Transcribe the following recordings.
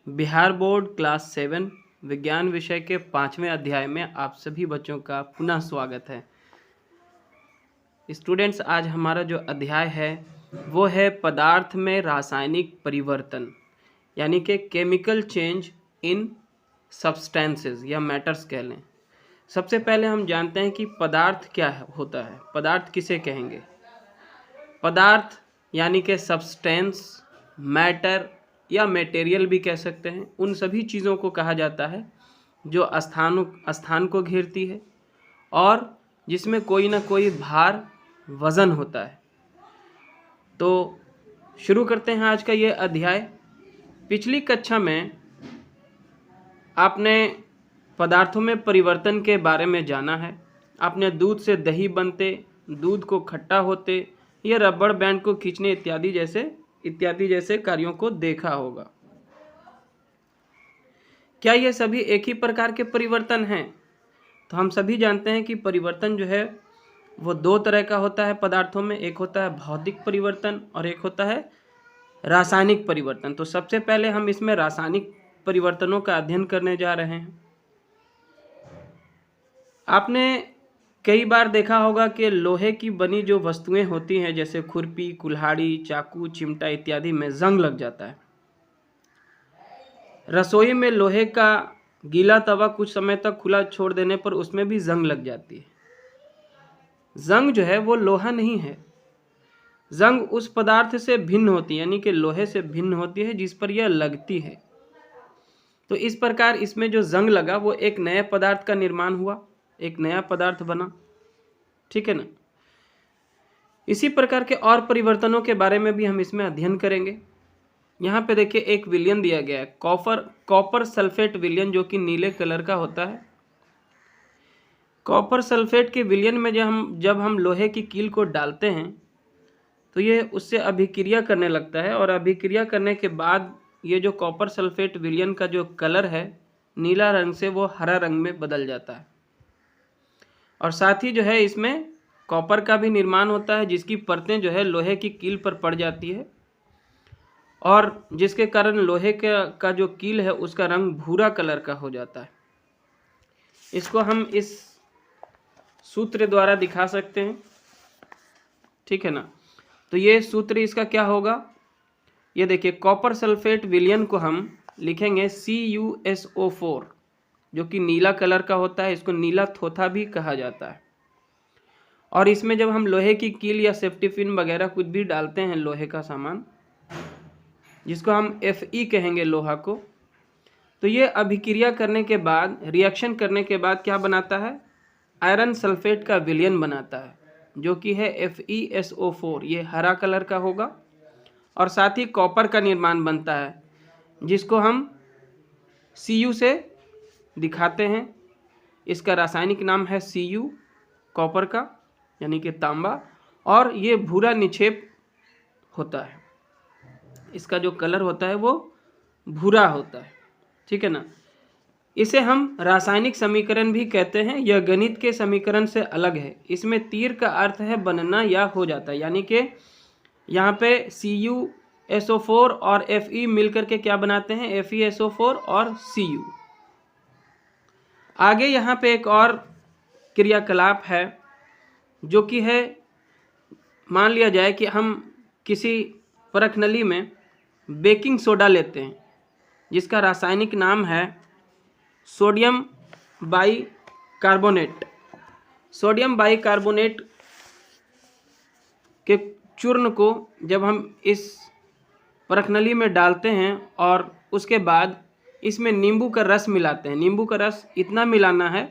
Bihar board class 7 विज्ञान विषय के 5वें अध्याय में आप सभी बच्चों का पुनः स्वागत है। स्टूडेंट्स, आज हमारा जो अध्याय है वो है पदार्थ में रासायनिक परिवर्तन, यानी कि केमिकल चेंज इन सब्सटेंसेस या मैटर्स कह लें। सबसे पहले हम जानते हैं कि पदार्थ क्या होता है। पदार्थ किसे कहेंगे? पदार्थ यानी कि सब्सटेंस, मैटर या मटेरियल भी कह सकते हैं, उन सभी चीज़ों को कहा जाता है जो स्थान को घेरती है और जिसमें कोई ना कोई भार, वज़न होता है। तो शुरू करते हैं आज का ये अध्याय। पिछली कक्षा में आपने पदार्थों में परिवर्तन के बारे में जाना है। आपने दूध से दही बनते, दूध को खट्टा होते या रबड़ बैंड को खींचने इत्यादि जैसे कार्यों को देखा होगा। क्या ये सभी एक ही प्रकार के परिवर्तन हैं? तो हम सभी जानते हैं कि परिवर्तन जो है वो दो तरह का होता है पदार्थों में। एक होता है भौतिक परिवर्तन और एक होता है रासायनिक परिवर्तन। तो सबसे पहले हम इसमें रासायनिक परिवर्तनों का अध्ययन करने जा रहे हैं। आपने कई बार देखा होगा कि लोहे की बनी जो वस्तुएं होती हैं, जैसे खुरपी, कुल्हाड़ी, चाकू, चिमटा इत्यादि में जंग लग जाता है। रसोई में लोहे का गीला तवा कुछ समय तक खुला छोड़ देने पर उसमें भी जंग लग जाती है। जंग जो है वो लोहा नहीं है। जंग उस पदार्थ से भिन्न होती है, यानी कि लोहे से भिन्न होती है जिस पर यह लगती है। तो इस प्रकार इसमें जो जंग लगा वो एक नए पदार्थ का निर्माण हुआ, एक नया पदार्थ बना। ठीक है ना? इसी प्रकार के और परिवर्तनों के बारे में भी हम इसमें अध्ययन करेंगे। यहाँ पे देखिए एक विलयन दिया गया है, कॉपर सल्फेट विलयन, जो कि नीले कलर का होता है। कॉपर सल्फेट के विलयन में जब हम लोहे की कील को डालते हैं तो ये उससे अभिक्रिया करने लगता है और अभिक्रिया करने के बाद ये जो कॉपर सल्फेट विलयन का जो कलर है नीला रंग से वो हरा रंग में बदल जाता है। और साथ ही जो है इसमें कॉपर का भी निर्माण होता है, जिसकी परतें जो है लोहे की कील पर पड़ जाती है और जिसके कारण लोहे का जो कील है उसका रंग भूरा कलर का हो जाता है। इसको हम इस सूत्र द्वारा दिखा सकते हैं। ठीक है ना? तो ये सूत्र इसका क्या होगा, ये देखिए, कॉपर सल्फेट विलयन को हम लिखेंगे CuSO4, जो कि नीला कलर का होता है। इसको नीला थोथा भी कहा जाता है। और इसमें जब हम लोहे की कील या सेफ्टी पिन वगैरह कुछ भी डालते हैं, लोहे का सामान, जिसको हम Fe कहेंगे लोहा को, तो ये अभिक्रिया करने के बाद, रिएक्शन करने के बाद क्या बनाता है? आयरन सल्फेट का विलयन बनाता है, जो कि है FeSO4। ये हरा कलर का होगा और साथ ही कॉपर का निर्माण बनता है, जिसको हम Cu से दिखाते हैं। इसका रासायनिक नाम है Cu, कॉपर का, यानी कि तांबा, और ये भूरा निक्षेप होता है। इसका जो कलर होता है वो भूरा होता है। ठीक है ना? इसे हम रासायनिक समीकरण भी कहते हैं। यह गणित के समीकरण से अलग है। इसमें तीर का अर्थ है बनना या हो जाता है, यानी कि यहाँ पे CuSO4 और Fe मिलकर के क्या बनाते हैं? FeSO4 और Cu। आगे यहाँ पे एक और क्रियाकलाप है, जो कि है, मान लिया जाए कि हम किसी परखनली में बेकिंग सोडा लेते हैं, जिसका रासायनिक नाम है सोडियम बाइकार्बोनेट। सोडियम बाइकार्बोनेट के चूर्ण को जब हम इस परखनली में डालते हैं और उसके बाद इसमें नींबू का रस मिलाते हैं। नींबू का रस इतना मिलाना है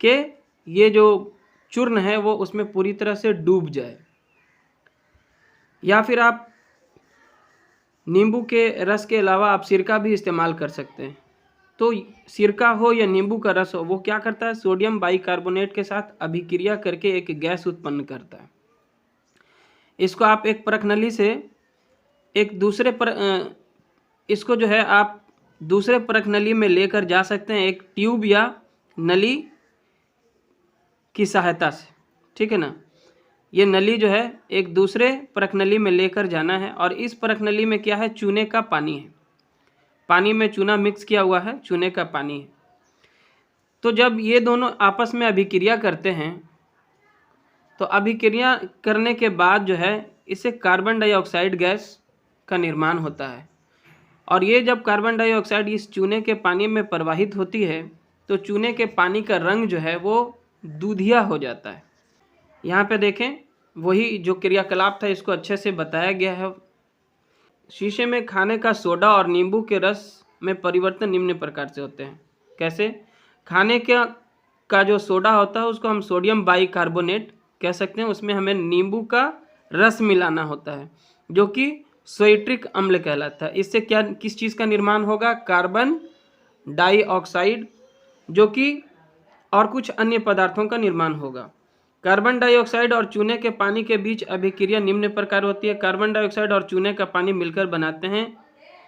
कि ये जो चूर्ण है वो उसमें पूरी तरह से डूब जाए। या फिर आप नींबू के रस के अलावा आप सिरका भी इस्तेमाल कर सकते हैं। तो सिरका हो या नींबू का रस हो, वो क्या करता है? सोडियम बाइकार्बोनेट के साथ अभिक्रिया करके एक गैस उत्पन्न करता है। इसको आप एक परखनली से एक दूसरे इसको जो है आप दूसरे परखनली में लेकर जा सकते हैं, एक ट्यूब या नली की सहायता से। ठीक है ना? ये नली जो है एक दूसरे परखनली में लेकर जाना है और इस परखनली में क्या है? चूने का पानी है। पानी में चूना मिक्स किया हुआ है, चूने का पानी है। तो जब ये दोनों आपस में अभिक्रिया करते हैं तो अभिक्रिया करने के बाद जो है इससे कार्बन डाइऑक्साइड गैस का निर्माण होता है। और ये जब कार्बन डाइऑक्साइड इस चूने के पानी में प्रवाहित होती है तो चूने के पानी का रंग जो है वो दूधिया हो जाता है। यहाँ पे देखें, वही जो क्रियाकलाप था इसको अच्छे से बताया गया है। शीशे में खाने का सोडा और नींबू के रस में परिवर्तन निम्न प्रकार से होते हैं। कैसे? खाने का जो सोडा होता है उसको हम सोडियम बाइकार्बोनेट कह सकते हैं, उसमें हमें नींबू का रस मिलाना होता है जो कि सोइट्रिक अम्ल कहलाता है। इससे क्या किस चीज़ का निर्माण होगा? कार्बन डाइऑक्साइड जो कि और कुछ अन्य पदार्थों का निर्माण होगा। कार्बन डाइऑक्साइड और चूने के पानी के बीच अभिक्रिया निम्न प्रकार होती है। कार्बन डाइऑक्साइड और चूने का पानी मिलकर बनाते हैं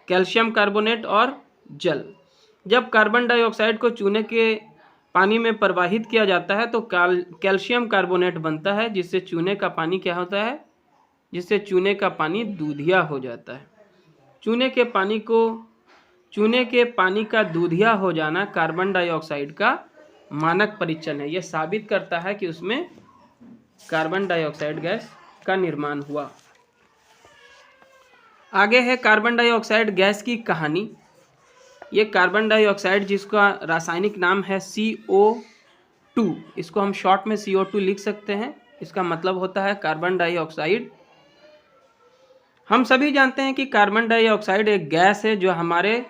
कैल्शियम कार्बोनेट और जल। जब कार्बन डाइऑक्साइड को चूने के पानी में प्रवाहित किया जाता है तो कैल्शियम कार्बोनेट बनता है, जिससे चूने का पानी क्या होता है? जिससे चूने का पानी दूधिया हो जाता है। चूने के पानी का दूधिया हो जाना कार्बन डाइऑक्साइड का मानक परीक्षण है। यह साबित करता है कि उसमें कार्बन डाइऑक्साइड गैस का निर्माण हुआ। आगे है कार्बन डाइऑक्साइड गैस की कहानी। ये कार्बन डाइऑक्साइड जिसका रासायनिक नाम है CO2, इसको हम शॉर्ट में CO2 लिख सकते हैं। इसका मतलब होता है कार्बन डाइऑक्साइड। हम सभी जानते हैं कि कार्बन डाइऑक्साइड एक गैस है जो हमारे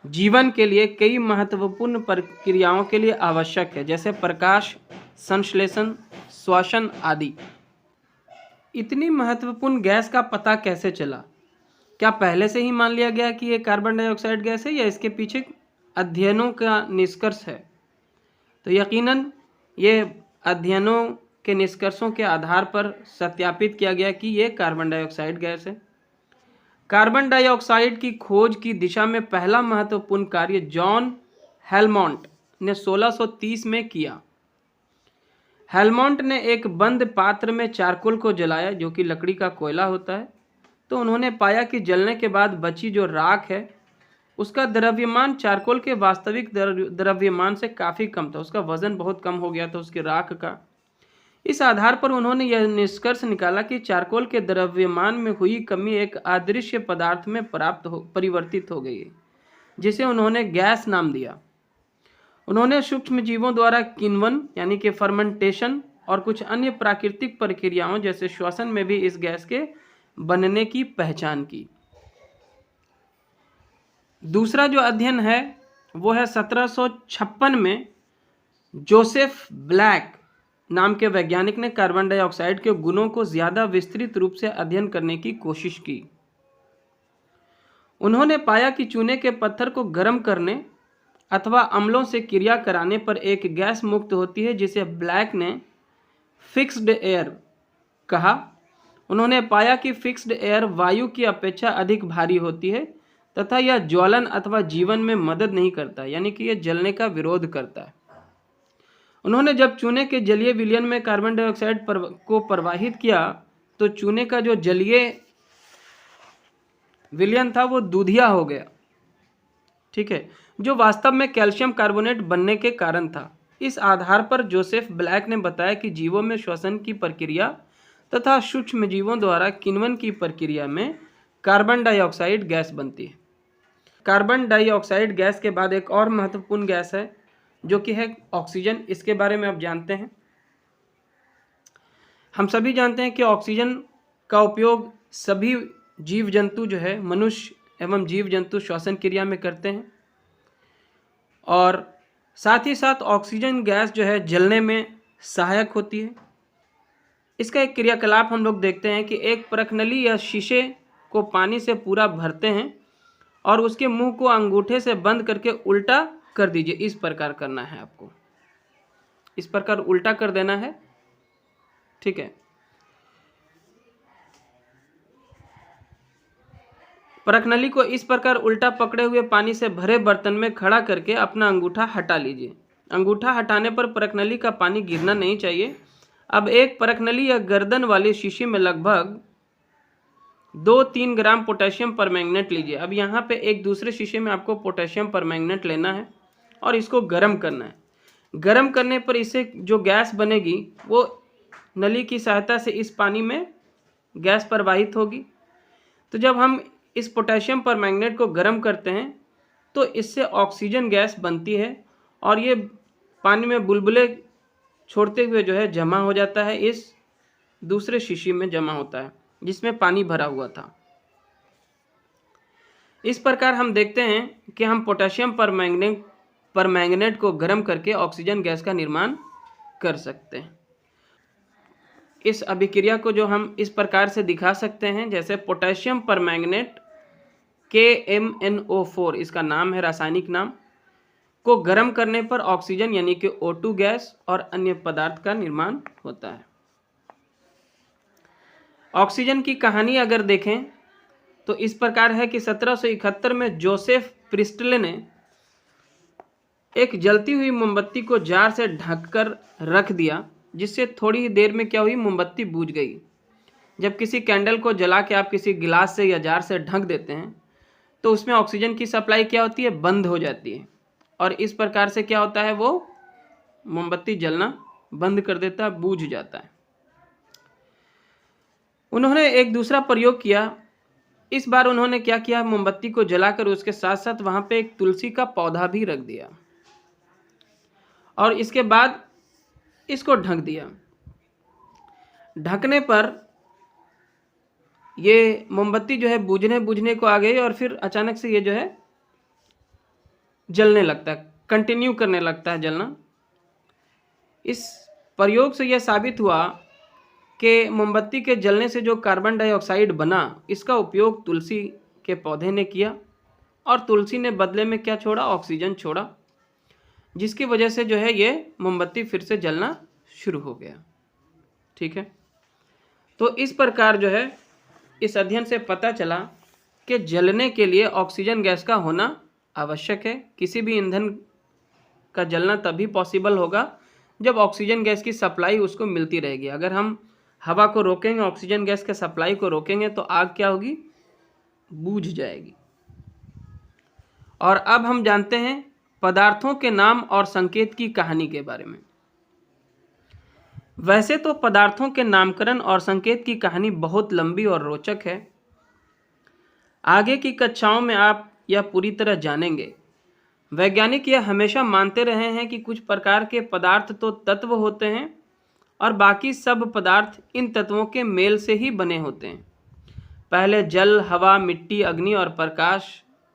जीवन के लिए कई महत्वपूर्ण प्रक्रियाओं के लिए आवश्यक है, जैसे प्रकाश संश्लेषण, श्वसन आदि। इतनी महत्वपूर्ण गैस का पता कैसे चला? क्या पहले से ही मान लिया गया कि ये कार्बन डाइऑक्साइड गैस है या इसके पीछे अध्ययनों का निष्कर्ष है? तो यकीनन ये अध्ययनों के निष्कर्षों के आधार पर सत्यापित किया गया कि ये कार्बन डाइऑक्साइड गैस है। कार्बन डाइऑक्साइड की खोज की दिशा में पहला महत्वपूर्ण कार्य जॉन हेलमोंट ने 1630 में किया। हेलमोंट ने एक बंद पात्र में चारकोल को जलाया, जो कि लकड़ी का कोयला होता है। तो उन्होंने पाया कि जलने के बाद बची जो राख है उसका द्रव्यमान चारकोल के वास्तविक द्रव्यमान से काफ़ी कम था। उसका वजन बहुत कम हो गया था उसकी राख का। इस आधार पर उन्होंने यह निष्कर्ष निकाला कि चारकोल के द्रव्यमान में हुई कमी एक अदृश्य पदार्थ में परिवर्तित हो गई है, जिसे उन्होंने गैस नाम दिया। उन्होंने सूक्ष्म जीवों द्वारा किण्वन यानी कि फर्मेंटेशन और कुछ अन्य प्राकृतिक प्रक्रियाओं जैसे श्वसन में भी इस गैस के बनने की पहचान की। दूसरा जो अध्ययन है वो है 1756 में जोसेफ ब्लैक नाम के वैज्ञानिक ने कार्बन डाइऑक्साइड के गुणों को ज़्यादा विस्तृत रूप से अध्ययन करने की कोशिश की। उन्होंने पाया कि चूने के पत्थर को गर्म करने अथवा अम्लों से क्रिया कराने पर एक गैस मुक्त होती है जिसे ब्लैक ने फिक्स्ड एयर कहा। उन्होंने पाया कि फिक्स्ड एयर वायु की अपेक्षा अधिक भारी होती है तथा यह ज्वलन अथवा जीवन में मदद नहीं करता, यानी कि यह जलने का विरोध करता है। उन्होंने जब चूने के जलीय विलयन में कार्बन डाइऑक्साइड को प्रवाहित किया तो चूने का जो जलीय विलयन था वो दूधिया हो गया, ठीक है, जो वास्तव में कैल्शियम कार्बोनेट बनने के कारण था। इस आधार पर जोसेफ ब्लैक ने बताया कि जीवों में श्वसन की प्रक्रिया तथा सूक्ष्म जीवों द्वारा किण्वन की प्रक्रिया में कार्बन डाइऑक्साइड गैस बनती है। कार्बन डाइऑक्साइड गैस के बाद एक और महत्वपूर्ण गैस है जो कि है ऑक्सीजन। इसके बारे में आप जानते हैं, हम सभी जानते हैं कि ऑक्सीजन का उपयोग सभी जीव जंतु जो है मनुष्य एवं जीव जंतु श्वसन क्रिया में करते हैं और साथ ही साथ ऑक्सीजन गैस जो है जलने में सहायक होती है। इसका एक क्रियाकलाप हम लोग देखते हैं कि एक परखनली या शीशे को पानी से पूरा भरते हैं और उसके मुंह को अंगूठे से बंद करके उल्टा कर दीजिए। इस प्रकार करना है आपको, इस प्रकार उल्टा कर देना है, ठीक है। परखनली को इस प्रकार उल्टा पकड़े हुए पानी से भरे बर्तन में खड़ा करके अपना अंगूठा हटा लीजिए। अंगूठा हटाने पर परखनली का पानी गिरना नहीं चाहिए। अब एक परखनली या गर्दन वाली शीशी में लगभग 2-3 ग्राम पोटेशियम परमैंगनेट लीजिए। अब यहाँ पे एक दूसरे शीशे में आपको पोटेशियम परमैंगनेट लेना है और इसको गर्म करना है। गर्म करने पर इससे जो गैस बनेगी वो नली की सहायता से इस पानी में गैस प्रवाहित होगी। तो जब हम इस पोटेशियम परमैंगनेट को गर्म करते हैं तो इससे ऑक्सीजन गैस बनती है और ये पानी में बुलबुले छोड़ते हुए जो है जमा हो जाता है, इस दूसरे शीशी में जमा होता है जिसमें पानी भरा हुआ था। इस प्रकार हम देखते हैं कि हम पोटेशियम परमैंगनेट को गर्म करके ऑक्सीजन गैस का निर्माण कर सकते हैं। इस अभिक्रिया को जो हम इस प्रकार से दिखा सकते हैं, जैसे पोटेशियम परमैंगनेट KMnO4 इसका नाम है, रासायनिक नाम, को गर्म करने पर ऑक्सीजन यानी कि O2 गैस और अन्य पदार्थ का निर्माण होता है। ऑक्सीजन की कहानी अगर देखें तो इस प्रकार है कि 1771 में जोसेफ प्रिस्टले ने एक जलती हुई मोमबत्ती को जार से ढककर रख दिया, जिससे थोड़ी ही देर में क्या हुई, मोमबत्ती बुझ गई। जब किसी कैंडल को जला के आप किसी गिलास से या जार से ढक देते हैं तो उसमें ऑक्सीजन की सप्लाई क्या होती है, बंद हो जाती है और इस प्रकार से क्या होता है, वो मोमबत्ती जलना बंद कर देता है, बुझ जाता है। उन्होंने एक दूसरा प्रयोग किया। इस बार उन्होंने क्या किया, मोमबत्ती को जलाकर उसके साथ साथ वहां पे एक तुलसी का पौधा भी रख दिया और इसके बाद इसको ढक दिया। ढकने पर ये मोमबत्ती जो है बुझने को आ गई और फिर अचानक से ये जो है जलने लगता है, कंटिन्यू करने लगता है जलना। इस प्रयोग से यह साबित हुआ कि मोमबत्ती के जलने से जो कार्बन डाइऑक्साइड बना, इसका उपयोग तुलसी के पौधे ने किया और तुलसी ने बदले में क्या छोड़ा, ऑक्सीजन छोड़ा, जिसकी वजह से जो है ये मोमबत्ती फिर से जलना शुरू हो गया। ठीक है, तो इस प्रकार जो है इस अध्ययन से पता चला कि जलने के लिए ऑक्सीजन गैस का होना आवश्यक है। किसी भी ईंधन का जलना तभी पॉसिबल होगा जब ऑक्सीजन गैस की सप्लाई उसको मिलती रहेगी। अगर हम हवा को रोकेंगे, ऑक्सीजन गैस के सप्लाई को रोकेंगे तो आग क्या होगी, बुझ जाएगी। और अब हम जानते हैं पदार्थों के नाम और संकेत की कहानी के बारे में। वैसे तो पदार्थों के नामकरण और संकेत की कहानी बहुत लंबी और रोचक है। आगे की कक्षाओं में आप यह पूरी तरह जानेंगे। वैज्ञानिक यह हमेशा मानते रहे हैं कि कुछ प्रकार के पदार्थ तो तत्व होते हैं और बाकी सब पदार्थ इन तत्वों के मेल से ही बने होते हैं। पहले जल, हवा, मिट्टी, अग्नि और प्रकाश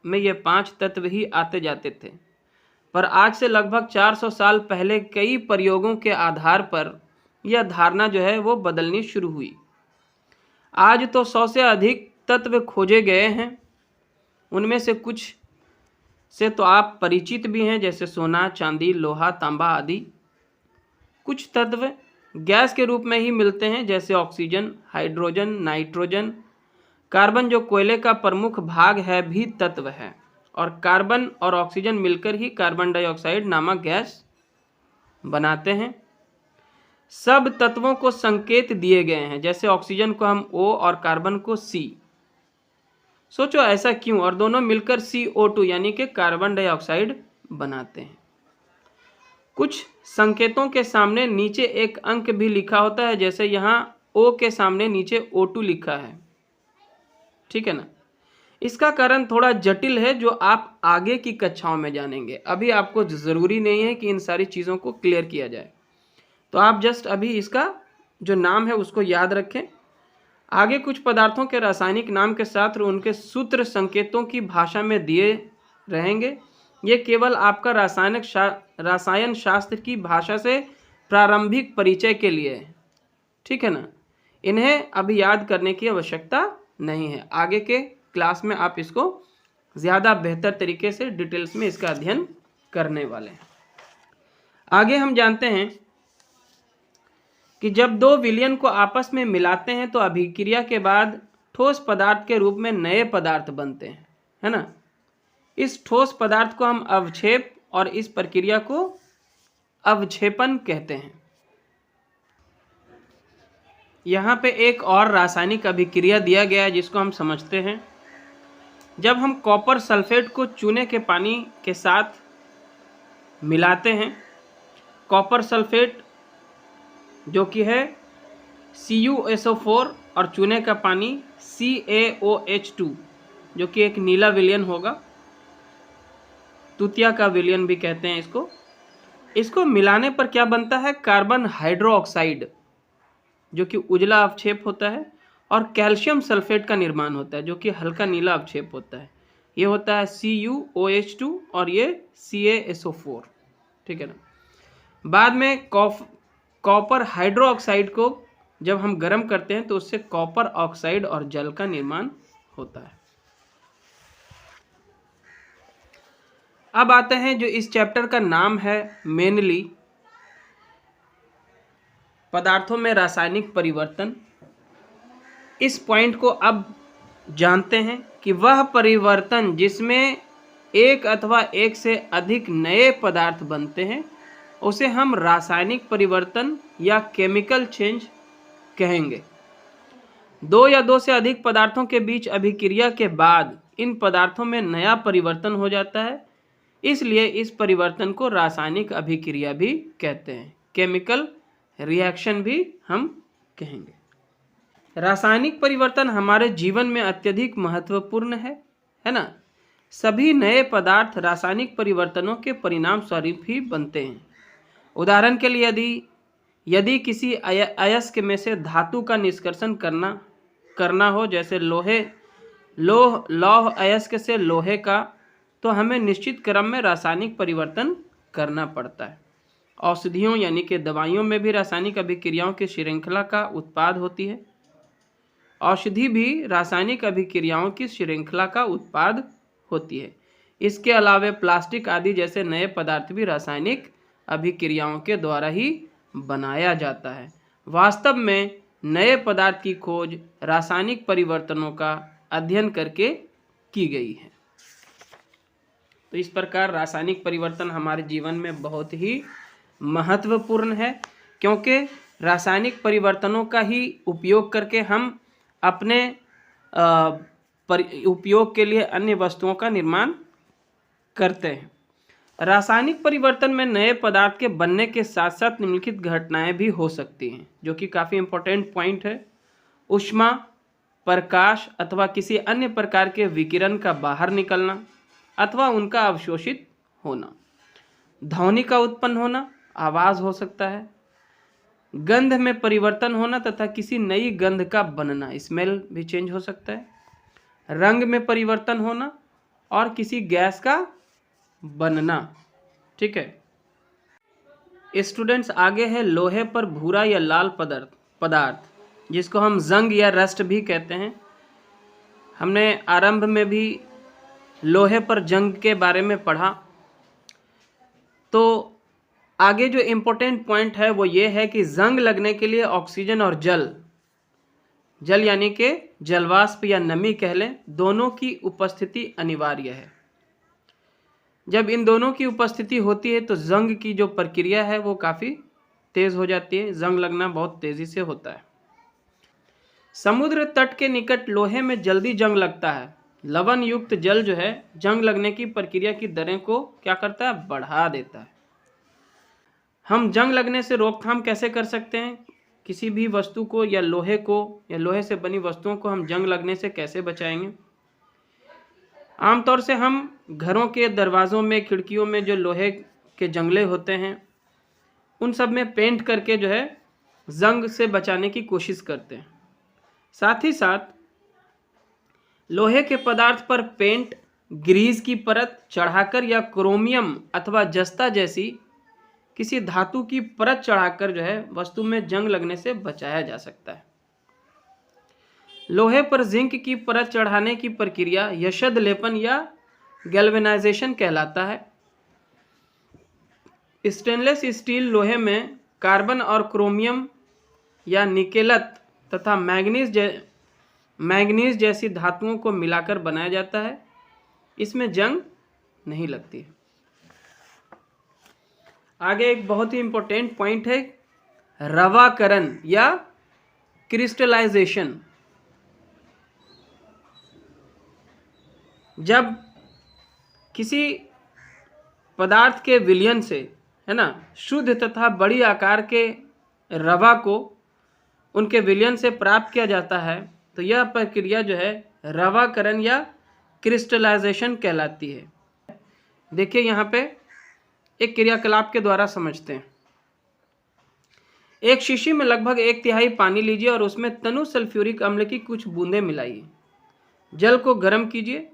में ये 5 तत्व ही आते जाते थे, पर आज से लगभग 400 साल पहले कई प्रयोगों के आधार पर यह धारणा जो है वो बदलनी शुरू हुई। आज तो 100 से अधिक तत्व खोजे गए हैं। उनमें से कुछ से तो आप परिचित भी हैं, जैसे सोना, चांदी, लोहा, तांबा आदि। कुछ तत्व गैस के रूप में ही मिलते हैं, जैसे ऑक्सीजन, हाइड्रोजन, नाइट्रोजन। कार्बन जो कोयले का प्रमुख भाग है भी तत्व है और कार्बन और ऑक्सीजन मिलकर ही कार्बन डाइऑक्साइड नामक गैस बनाते हैं। सब तत्वों को संकेत दिए गए हैं, जैसे ऑक्सीजन को हम O और कार्बन को C। सोचो ऐसा क्यों, और दोनों मिलकर CO2 यानी कि कार्बन डाइऑक्साइड बनाते हैं। कुछ संकेतों के सामने नीचे एक अंक भी लिखा होता है, जैसे यहाँ O के सामने नीचे O2 लिखा है। ठीक है ना। इसका कारण थोड़ा जटिल है जो आप आगे की कक्षाओं में जानेंगे। अभी आपको ज़रूरी नहीं है कि इन सारी चीज़ों को क्लियर किया जाए, तो आप जस्ट अभी इसका जो नाम है उसको याद रखें। आगे कुछ पदार्थों के रासायनिक नाम के साथ उनके सूत्र संकेतों की भाषा में दिए रहेंगे। ये केवल आपका रसायन शास्त्र की भाषा से प्रारंभिक परिचय के लिए है। ठीक है ना। इन्हें अभी याद करने की आवश्यकता नहीं है। आगे के क्लास में आप इसको ज़्यादा बेहतर तरीके से डिटेल्स में इसका अध्ययन करने वाले हैं। आगे हम जानते हैं कि जब 2 विलयन को आपस में मिलाते हैं तो अभिक्रिया के बाद ठोस पदार्थ के रूप में नए पदार्थ बनते हैं, है ना। इस ठोस पदार्थ को हम अवक्षेप और इस प्रक्रिया को अवक्षेपन कहते हैं। यहाँ पे एक और रासायनिक अभिक्रिया दिया गया है जिसको हम समझते हैं। जब हम कॉपर सल्फेट को चूने के पानी के साथ मिलाते हैं, कॉपर सल्फेट जो कि है CuSO4 और चूने का पानी CaOH2 जो कि एक नीला विलयन होगा, तुतिया का विलयन भी कहते हैं इसको मिलाने पर क्या बनता है? कार्बन हाइड्रोक्साइड जो कि उजला अवक्षेप होता है, और कैल्शियम सल्फेट का निर्माण होता है जो कि हल्का नीला अवक्षेप होता है। ये होता है CuOH2 और ये CaSO4, ठीक है ना। बाद में कॉपर हाइड्रोक्साइड को जब हम गर्म करते हैं तो उससे कॉपर ऑक्साइड और जल का निर्माण होता है। अब आते हैं जो इस चैप्टर का नाम है मेनली पदार्थों में रासायनिक परिवर्तन। इस पॉइंट को अब जानते हैं कि वह परिवर्तन जिसमें एक अथवा एक से अधिक नए पदार्थ बनते हैं उसे हम रासायनिक परिवर्तन या केमिकल चेंज कहेंगे। दो या दो से अधिक पदार्थों के बीच अभिक्रिया के बाद इन पदार्थों में नया परिवर्तन हो जाता है, इसलिए इस परिवर्तन को रासायनिक अभिक्रिया भी कहते हैं, केमिकल रिएक्शन भी हम कहेंगे। रासायनिक परिवर्तन हमारे जीवन में अत्यधिक महत्वपूर्ण है ना। सभी नए पदार्थ रासायनिक परिवर्तनों के परिणाम स्वरूप ही बनते हैं। उदाहरण के लिए यदि किसी अयस्क में से धातु का निष्कर्षण करना हो, जैसे लौह अयस्क से लोहे का, तो हमें निश्चित क्रम में रासायनिक परिवर्तन करना पड़ता है। औषधियों यानी कि दवाइयों में भी रासायनिक अभिक्रियाओं की श्रृंखला का उत्पाद होती है। औषधि भी रासायनिक अभिक्रियाओं की श्रृंखला का उत्पाद होती है। इसके अलावा प्लास्टिक आदि जैसे नए पदार्थ भी रासायनिक अभिक्रियाओं के द्वारा ही बनाया जाता है। वास्तव में नए पदार्थ की खोज रासायनिक परिवर्तनों का अध्ययन करके की गई है। तो इस प्रकार रासायनिक परिवर्तन हमारे जीवन में बहुत ही महत्वपूर्ण है, क्योंकि रासायनिक परिवर्तनों का ही उपयोग करके हम अपने उपयोग के लिए अन्य वस्तुओं का निर्माण करते हैं। रासायनिक परिवर्तन में नए पदार्थ के बनने के साथ साथ निम्नलिखित घटनाएं भी हो सकती हैं, जो कि काफ़ी इंपॉर्टेंट पॉइंट है। ऊष्मा, प्रकाश अथवा किसी अन्य प्रकार के विकिरण का बाहर निकलना अथवा उनका अवशोषित होना, ध्वनि का उत्पन्न होना, आवाज़ हो सकता है, गंध में परिवर्तन होना तथा किसी नई गंध का बनना, स्मेल भी चेंज हो सकता है, रंग में परिवर्तन होना और किसी गैस का बनना, ठीक है। स्टूडेंट्स, आगे है लोहे पर भूरा या लाल पदार्थ जिसको हम जंग या रस्ट भी कहते हैं। हमने आरंभ में भी लोहे पर जंग के बारे में पढ़ा। तो आगे जो इम्पोर्टेंट पॉइंट है वो ये है कि जंग लगने के लिए ऑक्सीजन और जल यानी कि जलवाष्प या नमी कह लें, दोनों की उपस्थिति अनिवार्य है। जब इन दोनों की उपस्थिति होती है तो जंग की जो प्रक्रिया है वो काफ़ी तेज़ हो जाती है। जंग लगना बहुत तेज़ी से होता है। समुद्र तट के निकट लोहे में जल्दी जंग लगता है। लवण युक्त जल जो है जंग लगने की प्रक्रिया की दरें को क्या करता है? बढ़ा देता है। हम जंग लगने से रोकथाम कैसे कर सकते हैं? किसी भी वस्तु को या लोहे से बनी वस्तुओं को हम जंग लगने से कैसे बचाएंगे? आमतौर से हम घरों के दरवाज़ों में, खिड़कियों में जो लोहे के जंगले होते हैं उन सब में पेंट करके जो है जंग से बचाने की कोशिश करते हैं। साथ ही साथ लोहे के पदार्थ पर पेंट, ग्रीस की परत चढ़ाकर या क्रोमियम अथवा जस्ता जैसी किसी धातु की परत चढ़ाकर जो है वस्तु में जंग लगने से बचाया जा सकता है। लोहे पर जिंक की परत चढ़ाने की प्रक्रिया यशद लेपन या गैल्वेनाइजेशन कहलाता है। स्टेनलेस स्टील लोहे में कार्बन और क्रोमियम या निकेलत तथा मैंगनीज जैसी धातुओं को मिलाकर बनाया जाता है। इसमें जंग नहीं लगती है। आगे एक बहुत ही इंपॉर्टेंट पॉइंट है रवाकरण या क्रिस्टलाइजेशन। जब किसी पदार्थ के विलयन से, है ना, शुद्ध तथा बड़ी आकार के रवा को उनके विलयन से प्राप्त किया जाता है, तो यह प्रक्रिया जो है रवाकरण या क्रिस्टलाइजेशन कहलाती है। देखिए यहाँ पे एक क्रियाकलाप के द्वारा समझते हैं। एक शीशी में लगभग 1/3 पानी लीजिए और उसमें तनु सल्फ्यूरिक अम्ल की कुछ बूंदें मिलाइए। जल को गर्म कीजिए।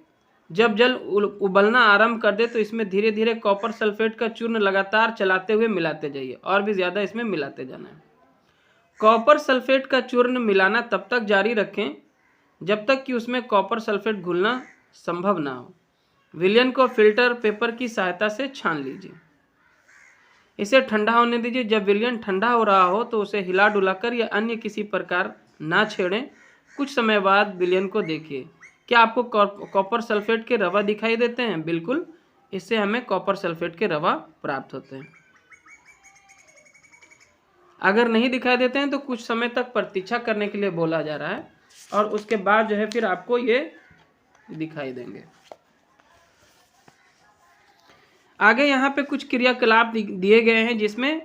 जब जल उबलना आरंभ कर दे तो इसमें धीरे धीरे कॉपर सल्फेट का चूर्ण लगातार चलाते हुए मिलाते जाइए, और भी ज़्यादा इसमें मिलाते जाना है। कॉपर सल्फेट का चूर्ण मिलाना तब तक जारी रखें जब तक कि उसमें कॉपर सल्फेट घुलना संभव ना हो। विलयन को फिल्टर पेपर की सहायता से छान लीजिए। इसे ठंडा होने दीजिए। जब विलयन ठंडा हो रहा हो तो उसे हिला डुलाकर या अन्य किसी प्रकार ना छेड़ें। कुछ समय बाद विलयन को देखिए। क्या आपको कॉपर सल्फेट के रवा दिखाई देते हैं? बिल्कुल, इससे हमें कॉपर सल्फेट के रवा प्राप्त होते हैं। अगर नहीं दिखाई देते हैं तो कुछ समय तक प्रतीक्षा करने के लिए बोला जा रहा है, और उसके बाद जो है फिर आपको ये दिखाई देंगे। आगे यहाँ पे कुछ क्रियाकलाप दिए गए हैं जिसमें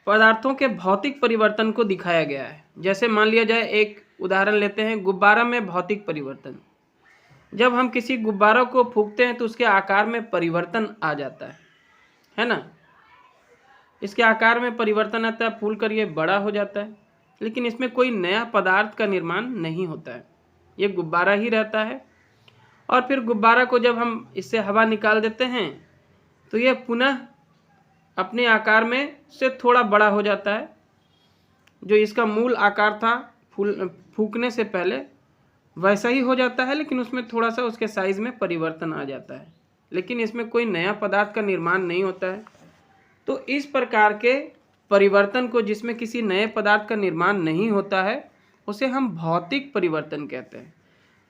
पदार्थों के भौतिक परिवर्तन को दिखाया गया है। जैसे मान लिया जाए, एक उदाहरण लेते हैं, गुब्बारा में भौतिक परिवर्तन। जब हम किसी गुब्बारा को फूंकते हैं तो उसके आकार में परिवर्तन आ जाता है ना। इसके आकार में परिवर्तन आता है, फूल कर ये बड़ा हो जाता है, लेकिन इसमें कोई नया पदार्थ का निर्माण नहीं होता है, ये गुब्बारा ही रहता है। और फिर गुब्बारा को जब हम इससे हवा निकाल देते हैं तो ये पुनः अपने आकार में से थोड़ा बड़ा हो जाता है। जो इसका मूल आकार था फूंकने से पहले वैसा ही हो जाता है, लेकिन उसमें थोड़ा सा उसके साइज में परिवर्तन आ जाता है, लेकिन इसमें कोई नया पदार्थ का निर्माण नहीं होता है। तो इस प्रकार के परिवर्तन को, जिसमें किसी नए पदार्थ का निर्माण नहीं होता है, उसे हम भौतिक परिवर्तन कहते हैं।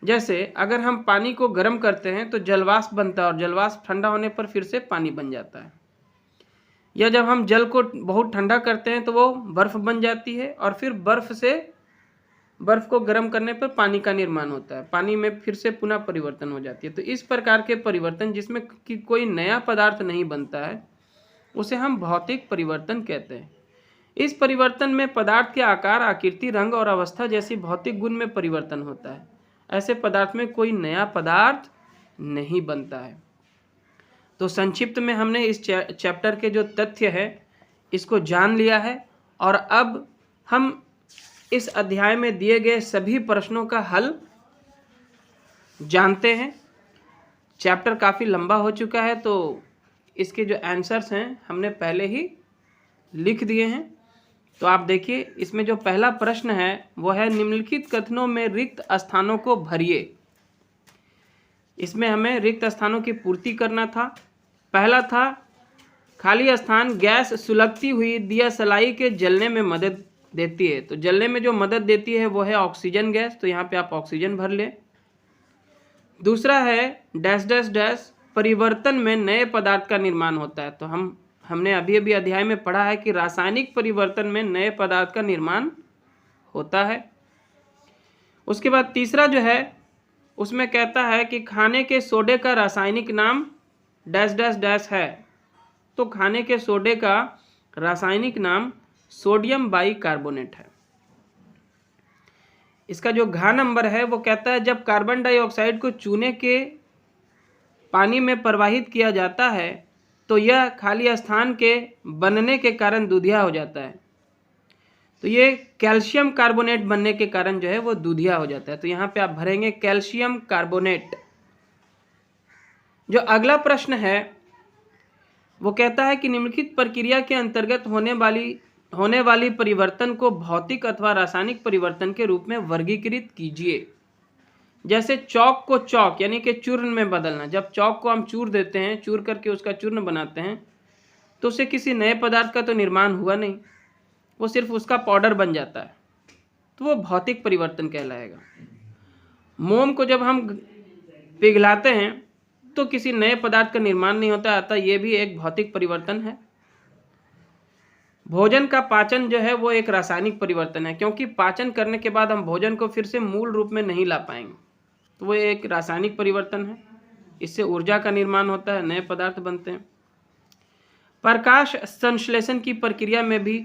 जैसे अगर हम पानी को गर्म करते हैं तो जलवाष्प बनता है, और जलवाष्प ठंडा होने पर फिर से पानी बन जाता है। या जब हम जल को बहुत ठंडा करते हैं तो वो बर्फ़ बन जाती है, और फिर बर्फ़ को गर्म करने पर पानी का निर्माण होता है, पानी में फिर से पुनः परिवर्तन हो जाती है। तो इस प्रकार के परिवर्तन जिसमें कि कोई नया पदार्थ नहीं बनता है, उसे हम भौतिक परिवर्तन कहते हैं। इस परिवर्तन में पदार्थ के आकार, आकृति, रंग और अवस्था जैसी भौतिक गुण में परिवर्तन होता है। ऐसे पदार्थ में कोई नया पदार्थ नहीं बनता है। तो संक्षिप्त में हमने इस चैप्टर के जो तथ्य है इसको जान लिया है, और अब हम इस अध्याय में दिए गए सभी प्रश्नों का हल जानते हैं। चैप्टर काफ़ी लंबा हो चुका है, तो इसके जो आंसर्स हैं हमने पहले ही लिख दिए हैं। तो आप देखिए, इसमें जो पहला प्रश्न है वो है, निम्नलिखित कथनों में रिक्त स्थानों को भरिए। इसमें हमें रिक्त स्थानों की पूर्ति करना था। पहला था, खाली स्थान गैस सुलगती हुई दिया सलाई के जलने में मदद देती है। तो जलने में जो मदद देती है वो है ऑक्सीजन गैस, तो यहाँ पे आप ऑक्सीजन भर लें। दूसरा है डैश डैश डैश, परिवर्तन में नए पदार्थ का निर्माण होता है। तो हमने अभी अभी अध्याय में पढ़ा है कि रासायनिक परिवर्तन में नए पदार्थ का निर्माण होता है। उसके बाद तीसरा जो है उसमें कहता है कि खाने के सोडे का रासायनिक नाम डैश डैश डैश है। तो खाने के सोडे का रासायनिक नाम सोडियम बाइकार्बोनेट है। इसका जो घ नंबर है वो कहता है, जब कार्बन डाइऑक्साइड को चूने के पानी में प्रवाहित किया जाता है तो यह खाली स्थान के बनने के कारण दूधिया हो जाता है। तो ये कैल्शियम कार्बोनेट बनने के कारण जो है वो दूधिया हो जाता है। तो यहाँ पे आप भरेंगे कैल्शियम कार्बोनेट। जो अगला प्रश्न है वो कहता है कि निम्नलिखित प्रक्रिया के अंतर्गत होने वाली परिवर्तन को भौतिक अथवा रासायनिक परिवर्तन के रूप में वर्गीकृत कीजिए। जैसे चौक को चौक यानी कि चूर्ण में बदलना। जब चौक को हम चूर देते हैं, चूर करके उसका चूर्ण बनाते हैं, तो उससे किसी नए पदार्थ का तो निर्माण हुआ नहीं, वो सिर्फ उसका पाउडर बन जाता है, तो वो भौतिक परिवर्तन कहलाएगा। मोम को जब हम पिघलाते हैं तो किसी नए पदार्थ का निर्माण नहीं होता, अतः ये भी एक भौतिक परिवर्तन है। भोजन का पाचन जो है वो एक रासायनिक परिवर्तन है, क्योंकि पाचन करने के बाद हम भोजन को फिर से मूल रूप में नहीं ला पाएंगे, तो वो एक रासायनिक परिवर्तन है। इससे ऊर्जा का निर्माण होता है, नए पदार्थ बनते हैं। प्रकाश संश्लेषण की प्रक्रिया में भी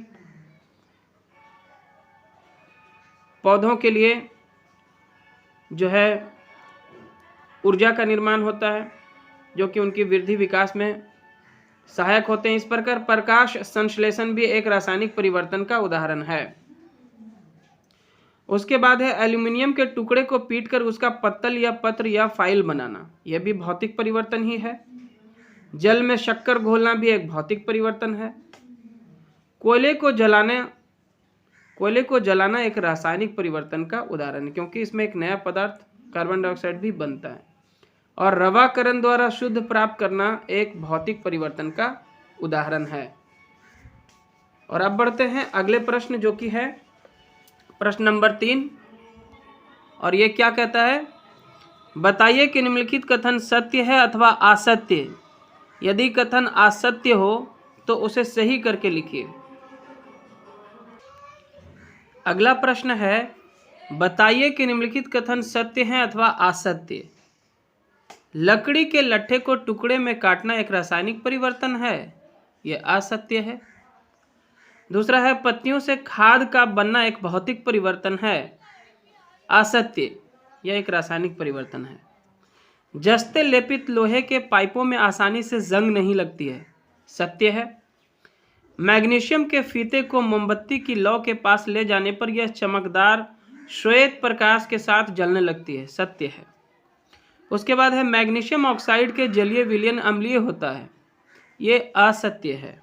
पौधों के लिए जो है ऊर्जा का निर्माण होता है, जो कि उनकी वृद्धि विकास में सहायक होते हैं। इस प्रकार प्रकाश संश्लेषण भी एक रासायनिक परिवर्तन का उदाहरण है। उसके बाद है एल्यूमिनियम के टुकड़े को पीटकर उसका पत्तल या पत्र या फाइल बनाना, यह भी भौतिक परिवर्तन ही है। जल में शक्कर घोलना भी एक भौतिक परिवर्तन है। कोयले को जलाना एक रासायनिक परिवर्तन का उदाहरण है, क्योंकि इसमें एक नया पदार्थ कार्बन डाइऑक्साइड भी बनता है। और रवाकरण द्वारा शुद्ध प्राप्त करना एक भौतिक परिवर्तन का उदाहरण है। और अब बढ़ते हैं अगले प्रश्न, जो कि है प्रश्न नंबर 3, और ये क्या कहता है, बताइए कि निम्नलिखित कथन सत्य है अथवा असत्य। यदि कथन असत्य हो तो उसे सही करके लिखिए। अगला प्रश्न है, बताइए कि निम्नलिखित कथन सत्य है अथवा असत्य। लकड़ी के लट्ठे को टुकड़े में काटना एक रासायनिक परिवर्तन है, यह असत्य है। दूसरा है, पत्तियों से खाद का बनना एक भौतिक परिवर्तन है, असत्य, यह एक रासायनिक परिवर्तन है। जस्ते लेपित लोहे के पाइपों में आसानी से जंग नहीं लगती है, सत्य है। मैग्नीशियम के फीते को मोमबत्ती की लौ के पास ले जाने पर यह चमकदार श्वेत प्रकाश के साथ जलने लगती है, सत्य है। उसके बाद है, मैग्नीशियम ऑक्साइड के जलीय विलयन अम्लीय होता है, ये असत्य है।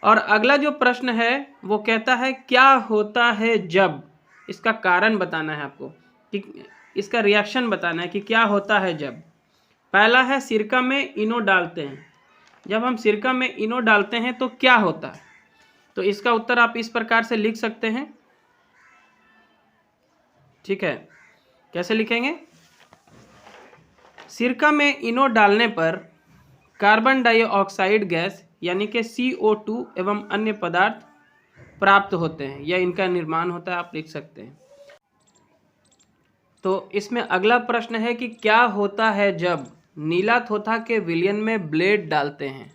और अगला जो प्रश्न है वो कहता है, क्या होता है जब, इसका कारण बताना है आपको, कि इसका रिएक्शन बताना है कि क्या होता है जब। पहला है, सिरका में इनो डालते हैं। जब हम सिरका में इनो डालते हैं तो क्या होता है, तो इसका उत्तर आप इस प्रकार से लिख सकते हैं, ठीक है। कैसे लिखेंगे, सिरका में इनो डालने पर कार्बन डाइऑक्साइड गैस यानी कि CO2 एवं अन्य पदार्थ प्राप्त होते हैं, या इनका निर्माण होता है, आप लिख सकते हैं। तो इसमें अगला प्रश्न है कि क्या होता है जब नीला थोथा के विलयन में ब्लेड डालते हैं।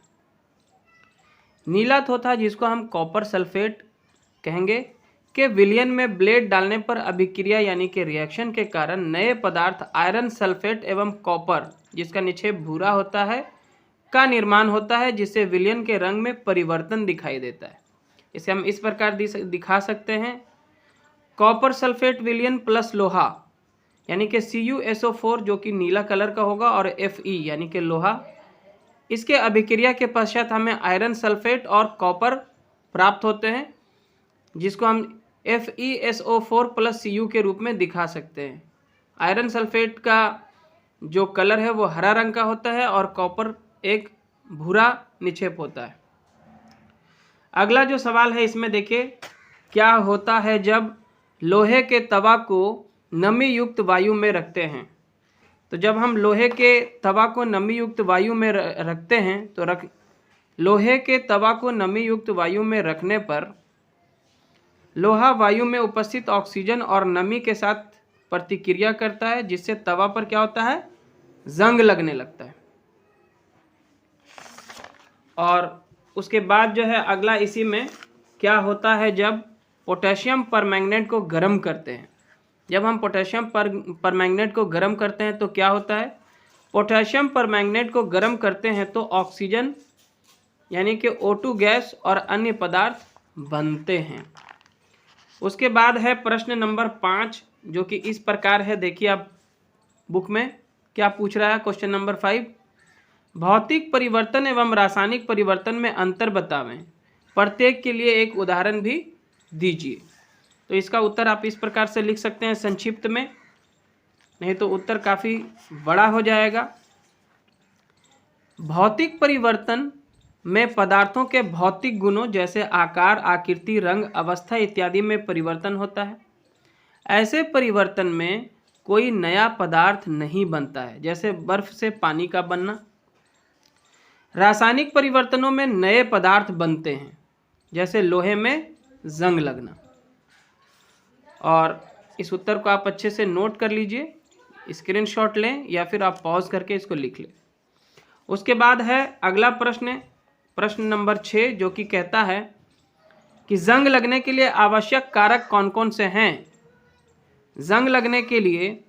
नीला थोथा, जिसको हम कॉपर सल्फेट कहेंगे, के विलयन में ब्लेड डालने पर अभिक्रिया यानी कि रिएक्शन के कारण नए पदार्थ आयरन सल्फेट एवं कॉपर, जिसका निक्षेप भूरा होता है, का निर्माण होता है, जिससे विलयन के रंग में परिवर्तन दिखाई देता है। इसे हम इस प्रकार दिखा सकते हैं, कॉपर सल्फेट विलयन प्लस लोहा यानी कि CuSO4 जो कि नीला कलर का होगा, और Fe यानी कि लोहा, इसके अभिक्रिया के पश्चात हमें आयरन सल्फेट और कॉपर प्राप्त होते हैं, जिसको हम FeSO4 प्लस Cu के रूप में दिखा सकते हैं। आयरन सल्फेट का जो कलर है वो हरा रंग का होता है, और कॉपर एक भूरा निक्षेप होता है। अगला जो सवाल है इसमें देखिए, क्या होता है जब लोहे के तवा को नमी युक्त वायु में रखते हैं। तो जब हम लोहे के तवा को नमी युक्त वायु में रखते हैं तो लोहे के तवा को नमी युक्त वायु में रखने पर लोहा वायु में उपस्थित ऑक्सीजन और नमी के साथ प्रतिक्रिया करता है, जिससे तवा पर क्या होता है, जंग लगने लगता है। और उसके बाद जो है अगला इसी में, क्या होता है जब पोटेशियम परमैंगनेट को गर्म करते हैं। जब हम पोटेशियम परमैंगनेट को गर्म करते हैं तो क्या होता है, पोटेशियम परमैंगनेट को गर्म करते हैं तो ऑक्सीजन यानी कि O2 गैस और अन्य पदार्थ बनते हैं। उसके बाद है प्रश्न नंबर 5, जो कि इस प्रकार है, देखिए आप बुक में क्या पूछ रहा है। क्वेश्चन नंबर 5, भौतिक परिवर्तन एवं रासायनिक परिवर्तन में अंतर बतावें, प्रत्येक के लिए एक उदाहरण भी दीजिए। तो इसका उत्तर आप इस प्रकार से लिख सकते हैं संक्षिप्त में, नहीं तो उत्तर काफ़ी बड़ा हो जाएगा। भौतिक परिवर्तन में पदार्थों के भौतिक गुणों जैसे आकार, आकृति, रंग, अवस्था इत्यादि में परिवर्तन होता है। ऐसे परिवर्तन में कोई नया पदार्थ नहीं बनता है, जैसे बर्फ से पानी का बनना। रासायनिक परिवर्तनों में नए पदार्थ बनते हैं, जैसे लोहे में जंग लगना। और इस उत्तर को आप अच्छे से नोट कर लीजिए, स्क्रीनशॉट लें या फिर आप पॉज करके इसको लिख लें। उसके बाद है अगला प्रश्न, प्रश्न नंबर 6, जो कि कहता है कि जंग लगने के लिए आवश्यक कारक कौन कौन से हैं। जंग लगने के लिए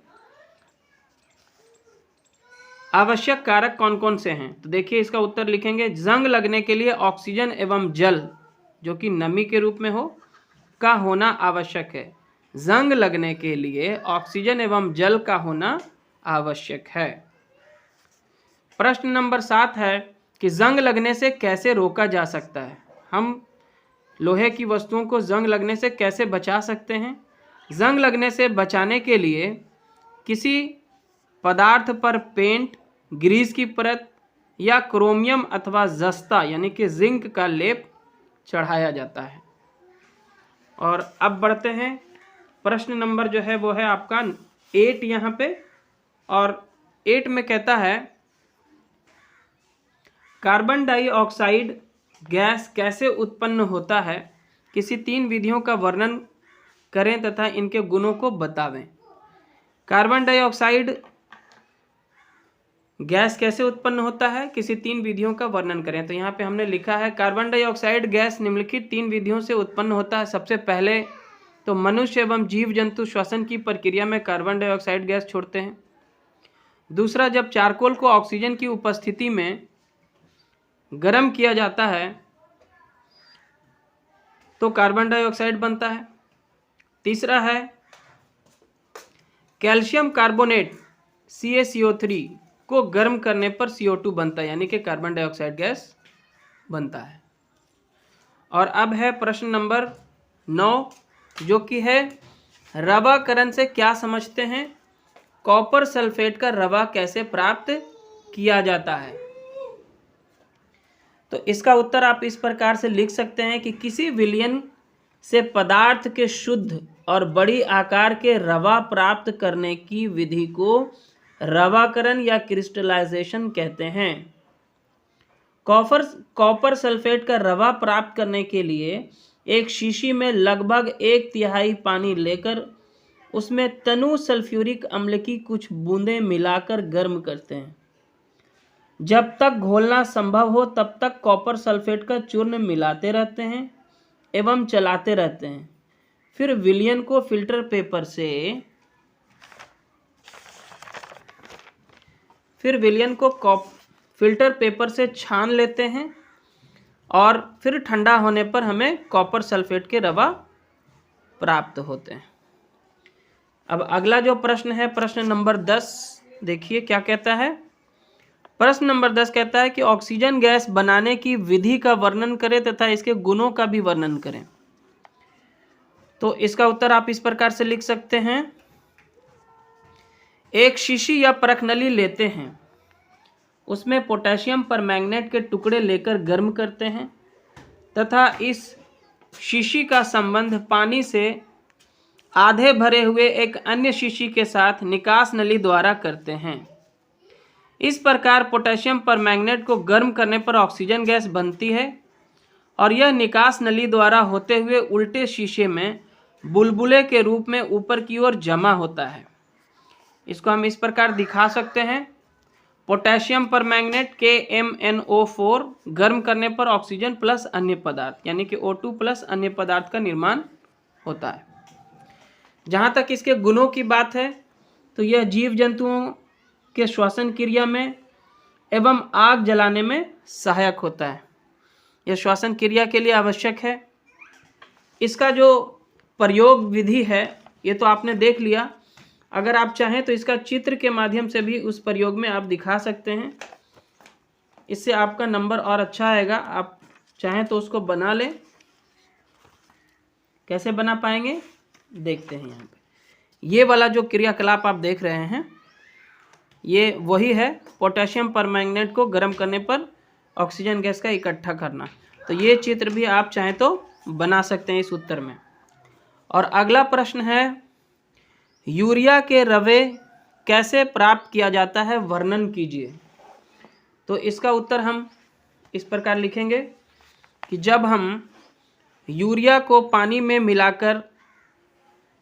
आवश्यक कारक कौन कौन से हैं, तो देखिए इसका उत्तर लिखेंगे। जंग लगने के लिए ऑक्सीजन एवं जल, जो कि नमी के रूप में हो, का होना आवश्यक है। जंग लगने के लिए ऑक्सीजन एवं जल का होना आवश्यक है। प्रश्न नंबर 7 है कि जंग लगने से कैसे रोका जा सकता है। हम लोहे की वस्तुओं को जंग लगने से कैसे बचा सकते हैं। जंग लगने से बचाने के लिए किसी पदार्थ पर पेंट, ग्रीस की परत या क्रोमियम अथवा जस्ता यानी कि जिंक का लेप चढ़ाया जाता है। और अब बढ़ते हैं, प्रश्न नंबर जो है वो है आपका 8 यहाँ पे। और 8 में कहता है कार्बन डाइऑक्साइड गैस कैसे उत्पन्न होता है, किसी 3 विधियों का वर्णन करें तथा इनके गुणों को बतावें। कार्बन डाइऑक्साइड गैस कैसे उत्पन्न होता है, किसी 3 विधियों का वर्णन करें। तो यहाँ पे हमने लिखा है कार्बन डाइऑक्साइड गैस निम्नलिखित 3 विधियों से उत्पन्न होता है। सबसे पहले तो मनुष्य एवं जीव जंतु श्वसन की प्रक्रिया में कार्बन डाइऑक्साइड गैस छोड़ते हैं। दूसरा, जब चारकोल को ऑक्सीजन की उपस्थिति में गर्म किया जाता है तो कार्बन डाइऑक्साइड बनता है। तीसरा है कैल्शियम कार्बोनेट CaCO3 को गर्म करने पर CO2 बनता है, यानी कि कार्बन डाइऑक्साइड गैस बनता है। और अब है प्रश्न नंबर 9, जो कि है रवाकरण से क्या समझते हैं, कॉपर सल्फेट का रवा कैसे प्राप्त किया जाता है। तो इसका उत्तर आप इस प्रकार से लिख सकते हैं कि किसी विलयन से पदार्थ के शुद्ध और बड़ी आकार के रवा प्राप्त करने की विधि को रवाकरण या क्रिस्टलाइजेशन कहते हैं। कॉपर सल्फेट का रवा प्राप्त करने के लिए एक शीशी में लगभग 1/3 पानी लेकर उसमें तनु सल्फ्यूरिक अम्ल की कुछ बूंदें मिलाकर गर्म करते हैं। जब तक घोलना संभव हो तब तक कॉपर सल्फेट का चूर्ण मिलाते रहते हैं एवं चलाते रहते हैं। फिर विलयन को फिल्टर पेपर से छान लेते हैं और फिर ठंडा होने पर हमें कॉपर सल्फेट के रवा प्राप्त होते हैं। अब अगला जो प्रश्न है, प्रश्न नंबर 10, देखिए क्या कहता है। प्रश्न नंबर 10 कहता है कि ऑक्सीजन गैस बनाने की विधि का वर्णन करें तथा इसके गुणों का भी वर्णन करें। तो इसका उत्तर आप इस प्रकार से लिख सकते हैं। एक शीशी या परखनली लेते हैं, उसमें पोटेशियम परमैंगनेट के टुकड़े लेकर गर्म करते हैं तथा इस शीशी का संबंध पानी से आधे भरे हुए एक अन्य शीशी के साथ निकास नली द्वारा करते हैं। इस प्रकार पोटेशियम परमैंगनेट को गर्म करने पर ऑक्सीजन गैस बनती है और यह निकास नली द्वारा होते हुए उल्टे शीशे में बुलबुले के रूप में ऊपर की ओर जमा होता है। इसको हम इस प्रकार दिखा सकते हैं। पोटेशियम परमैंगनेट KMnO4 गर्म करने पर ऑक्सीजन प्लस अन्य पदार्थ यानी कि O2 प्लस अन्य पदार्थ का निर्माण होता है। जहाँ तक इसके गुणों की बात है तो यह जीव जंतुओं के श्वसन क्रिया में एवं आग जलाने में सहायक होता है। यह श्वसन क्रिया के लिए आवश्यक है। इसका जो प्रयोग विधि है ये तो आपने देख लिया। अगर आप चाहें तो इसका चित्र के माध्यम से भी उस प्रयोग में आप दिखा सकते हैं, इससे आपका नंबर और अच्छा आएगा। आप चाहें तो उसको बना लें। कैसे बना पाएंगे देखते हैं। यहाँ पे ये वाला जो क्रियाकलाप आप देख रहे हैं ये वही है, पोटेशियम परमैंगनेट को गर्म करने पर ऑक्सीजन गैस का इकट्ठा करना। तो ये चित्र भी आप चाहें तो बना सकते हैं इस उत्तर में। और अगला प्रश्न है यूरिया के रवे कैसे प्राप्त किया जाता है, वर्णन कीजिए। तो इसका उत्तर हम इस प्रकार लिखेंगे कि जब हम यूरिया को पानी में मिलाकर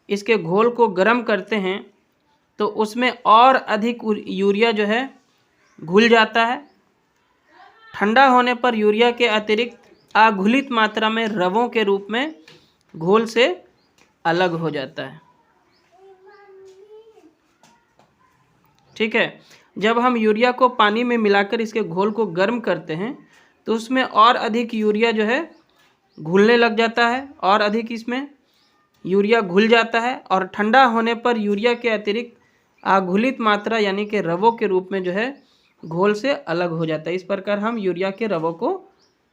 इसके घोल को गर्म करते हैं तो उसमें और अधिक यूरिया जो है घुल जाता है। ठंडा होने पर यूरिया के अतिरिक्त अघुलित मात्रा में रवों के रूप में घोल से अलग हो जाता है। ठीक है, जब हम यूरिया को पानी में मिलाकर इसके घोल को गर्म करते हैं तो उसमें और अधिक यूरिया जो है घुलने लग जाता है और अधिक इसमें यूरिया घुल जाता है और ठंडा होने पर यूरिया के अतिरिक्त अघुलित मात्रा यानी कि रवों के रूप में जो है घोल से अलग हो जाता है। इस प्रकार हम यूरिया के रवों को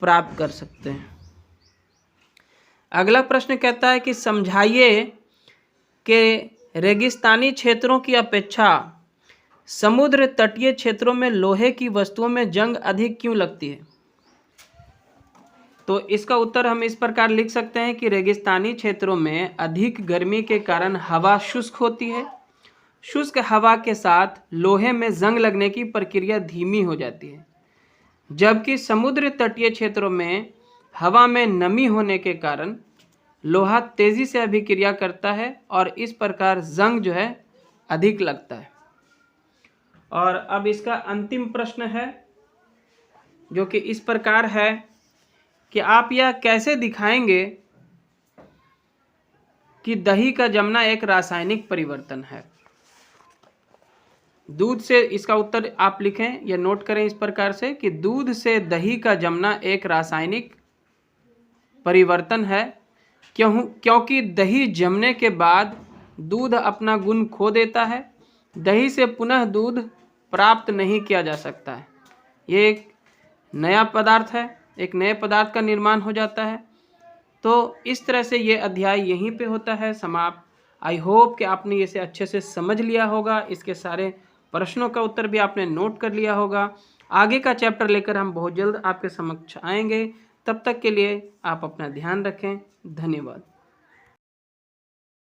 प्राप्त कर सकते हैं। अगला प्रश्न कहता है कि समझाइए कि रेगिस्तानी क्षेत्रों की अपेक्षा समुद्र तटीय क्षेत्रों में लोहे की वस्तुओं में जंग अधिक क्यों लगती है। तो इसका उत्तर हम इस प्रकार लिख सकते हैं कि रेगिस्तानी क्षेत्रों में अधिक गर्मी के कारण हवा शुष्क होती है। शुष्क हवा के साथ लोहे में जंग लगने की प्रक्रिया धीमी हो जाती है, जबकि समुद्र तटीय क्षेत्रों में हवा में नमी होने के कारण लोहा तेजी से अभिक्रिया करता है और इस प्रकार जंग जो है अधिक लगता है। और अब इसका अंतिम प्रश्न है जो कि इस प्रकार है कि आप यह कैसे दिखाएंगे कि दही का जमना एक रासायनिक परिवर्तन है। दूध से, इसका उत्तर आप लिखें या नोट करें इस प्रकार से कि दूध से दही का जमना एक रासायनिक परिवर्तन है, क्योंकि दही जमने के बाद दूध अपना गुण खो देता है। दही से पुनः दूध प्राप्त नहीं किया जा सकता है। ये एक नया पदार्थ है, एक नए पदार्थ का निर्माण हो जाता है। तो इस तरह से ये अध्याय यहीं पे होता है समाप्त। आई होप कि आपने इसे अच्छे से समझ लिया होगा, इसके सारे प्रश्नों का उत्तर भी आपने नोट कर लिया होगा। आगे का चैप्टर लेकर हम बहुत जल्द आपके समक्ष आएंगे। तब तक के लिए आप अपना ध्यान रखें। धन्यवाद।